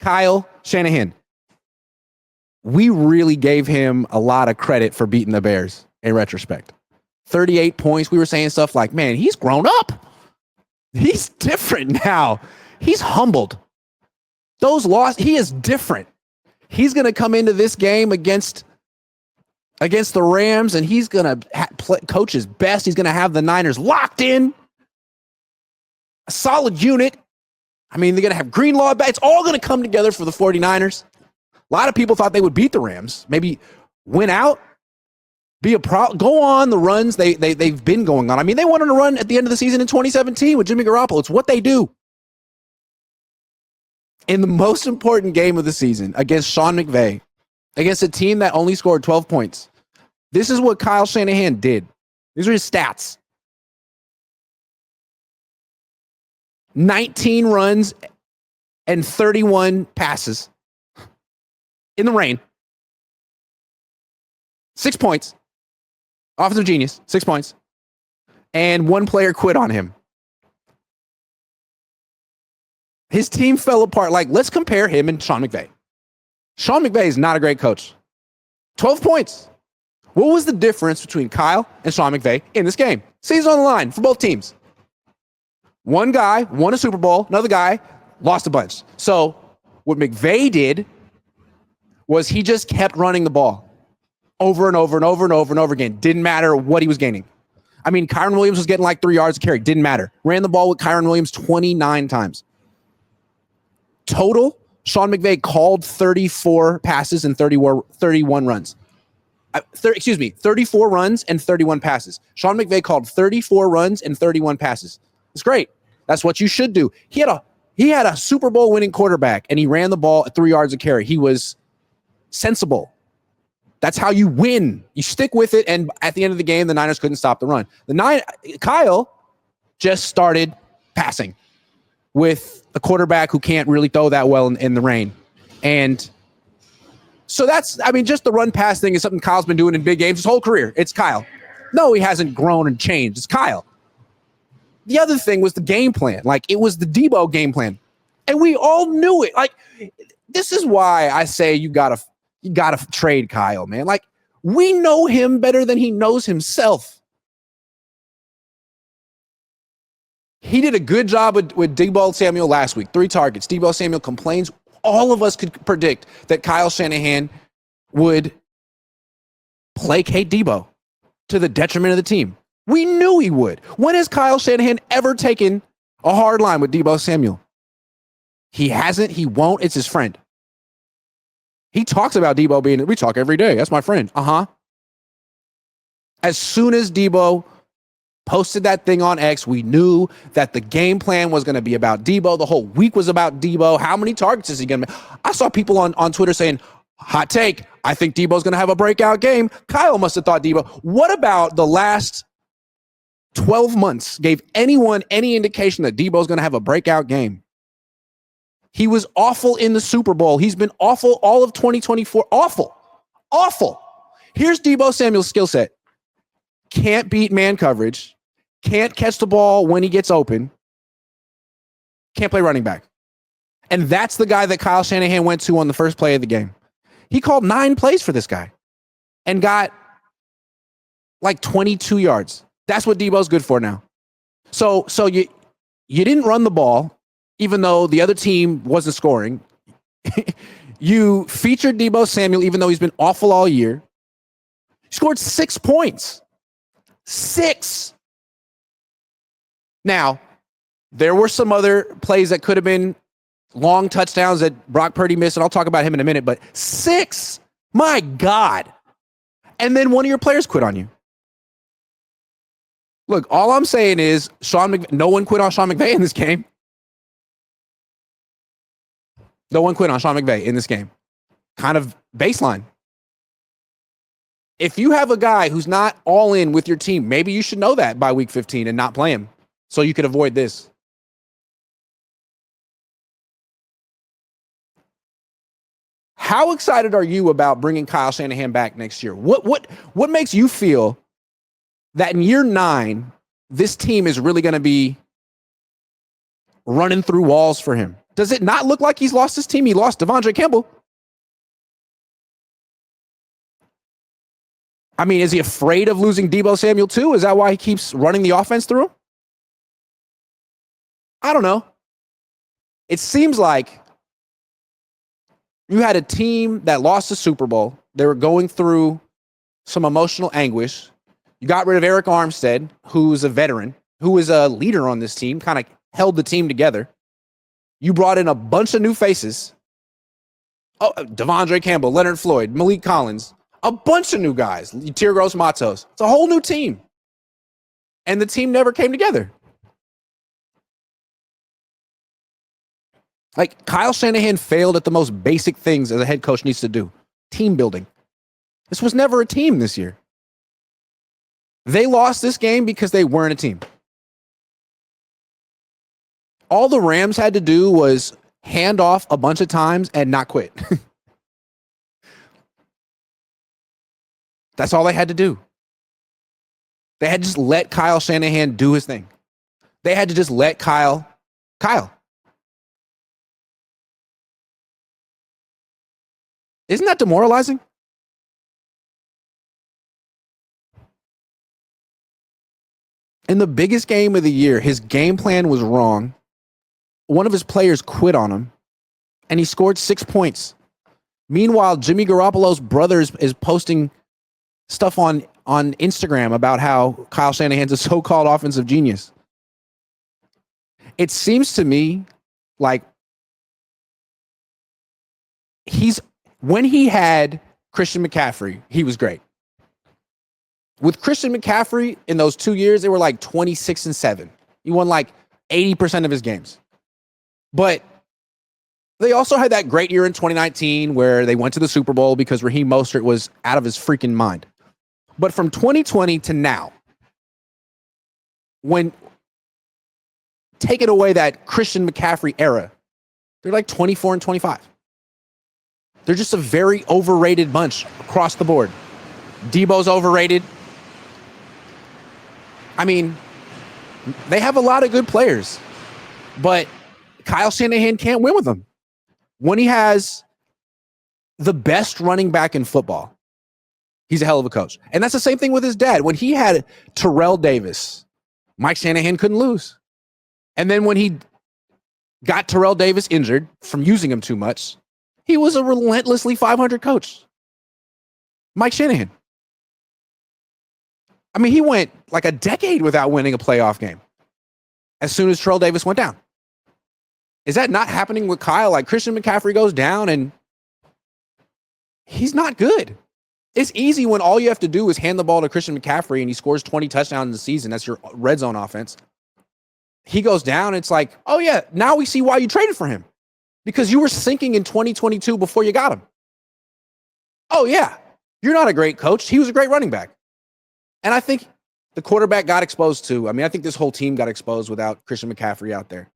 Kyle Shanahan. We really gave him a lot of credit for beating the Bears in retrospect. 38 points. We were saying stuff like, man, he's grown up. He's different now. He's humbled. Those losses, he is different. He's going to come into this game against the Rams, and he's going to coach his best. He's going to have the Niners locked in. A solid unit. I mean, they're going to have Greenlaw back. It's all going to come together for the 49ers. A lot of people thought they would beat the Rams, maybe win out, go on the runs they've been going on. I mean, they went on a run at the end of the season in 2017 with Jimmy Garoppolo. It's what they do. In the most important game of the season against Sean McVay, against a team that only scored 12 points, this is what Kyle Shanahan did. These are his stats. 19 runs and 31 passes. In the rain. 6 points. Offensive genius. 6 points. And one player quit on him. His team fell apart. Like, let's compare him and Sean McVay. Sean McVay is not a great coach. 12 points. What was the difference between Kyle and Sean McVay in this game? Season on the line for both teams. One guy won a Super Bowl. Another guy lost a bunch. So what McVay did was he just kept running the ball over and over and over and over and over again. Didn't matter what he was gaining. I mean, Kyron Williams was getting like 3 yards a carry. Didn't matter. Ran the ball with Kyron Williams 29 times. Total, Sean McVay called 34 passes and 31 runs. 34 runs and 31 passes. Sean McVay called 34 runs and 31 passes. It's great. That's what you should do. He had a Super Bowl winning quarterback, and he ran the ball at 3 yards a carry. He was sensible. That's how you win. You stick with it, and at the end of the game, the Niners couldn't stop the run. Kyle just started passing with a quarterback who can't really throw that well in the rain. And so just the run pass thing is something Kyle's been doing in big games his whole career. It's Kyle. No, he hasn't grown and changed. It's Kyle. The other thing was the game plan. Like, it was the Debo game plan. And we all knew it. Like, this is why I say you gotta trade Kyle, man. Like, we know him better than he knows himself. He did a good job with Deebo Samuel last week. 3 targets. Deebo Samuel complains. All of us could predict that Kyle Shanahan would placate Deebo to the detriment of the team. We knew he would. When has Kyle Shanahan ever taken a hard line with Deebo Samuel? He hasn't. He won't. It's his friend. He talks about Deebo we talk every day. That's my friend. As soon as Deebo posted that thing on X, we knew that the game plan was going to be about Deebo. The whole week was about Deebo. How many targets is he going to make? I saw people on Twitter saying, hot take, I think Deebo's going to have a breakout game. Kyle must have thought Deebo. What about the last 12 months gave anyone any indication that Deebo's going to have a breakout game? He was awful in the Super Bowl. He's been awful all of 2024. Awful. Here's Deebo Samuel's skill set. Can't beat man coverage. Can't catch the ball when he gets open. Can't play running back. And that's the guy that Kyle Shanahan went to on the first play of the game. He called 9 plays for this guy and got like 22 yards. That's what Deebo's good for now. So you didn't run the ball, even though the other team wasn't scoring. You featured Deebo Samuel, even though he's been awful all year. He scored 6 points. 6. Now, there were some other plays that could have been long touchdowns that Brock Purdy missed, and I'll talk about him in a minute, but 6? My God. And then one of your players quit on you. Look, all I'm saying is no one quit on Sean McVay in this game. No one quit on Sean McVay in this game. Kind of baseline. If you have a guy who's not all in with your team, maybe you should know that by week 15 and not play him so you could avoid this. How excited are you about bringing Kyle Shanahan back next year? What makes you feel that in year 9, this team is really going to be running through walls for him? Does it not look like he's lost his team? He lost Devondre Campbell. I mean, is he afraid of losing Deebo Samuel too? Is that why he keeps running the offense through him? I don't know. It seems like you had a team that lost the Super Bowl. They were going through some emotional anguish. You got rid of Eric Armstead, who's a veteran, who was a leader on this team, kind of held the team together. You brought in a bunch of new faces. Oh, Devondre Campbell, Leonard Floyd, Malik Collins, a bunch of new guys. Tirgos Matos. It's a whole new team. And the team never came together. Like, Kyle Shanahan failed at the most basic things as a head coach needs to do. Team building. This was never a team this year. They lost this game because they weren't a team. All the Rams had to do was hand off a bunch of times and not quit. That's all they had to do. They had to just let Kyle Shanahan do his thing. They had to just let Kyle. Isn't that demoralizing? In the biggest game of the year, his game plan was wrong. One of his players quit on him, and he scored 6 points. Meanwhile, Jimmy Garoppolo's brother is posting stuff on Instagram about how Kyle Shanahan's a so-called offensive genius. It seems to me like when he had Christian McCaffrey, he was great. With Christian McCaffrey in those 2 years, they were like 26-7. He won like 80% of his games. But they also had that great year in 2019 where they went to the Super Bowl because Raheem Mostert was out of his freaking mind. But from 2020 to now, when taking away that Christian McCaffrey era, they're like 24-25. They're just a very overrated bunch across the board. Debo's overrated. I mean, they have a lot of good players, but Kyle Shanahan can't win with them. When he has the best running back in football, he's a hell of a coach. And that's the same thing with his dad. When he had Terrell Davis, Mike Shanahan couldn't lose. And then when he got Terrell Davis injured from using him too much, he was a relentlessly 500 coach. Mike Shanahan. I mean, he went like a decade without winning a playoff game as soon as Terrell Davis went down. Is that not happening with Kyle? Like, Christian McCaffrey goes down and he's not good. It's easy when all you have to do is hand the ball to Christian McCaffrey and he scores 20 touchdowns in the season. That's your red zone offense. He goes down. It's like, oh yeah, now we see why you traded for him. Because you were sinking in 2022 before you got him. Oh yeah, you're not a great coach. He was a great running back. And I think the quarterback got exposed too. I mean, I think this whole team got exposed without Christian McCaffrey out there.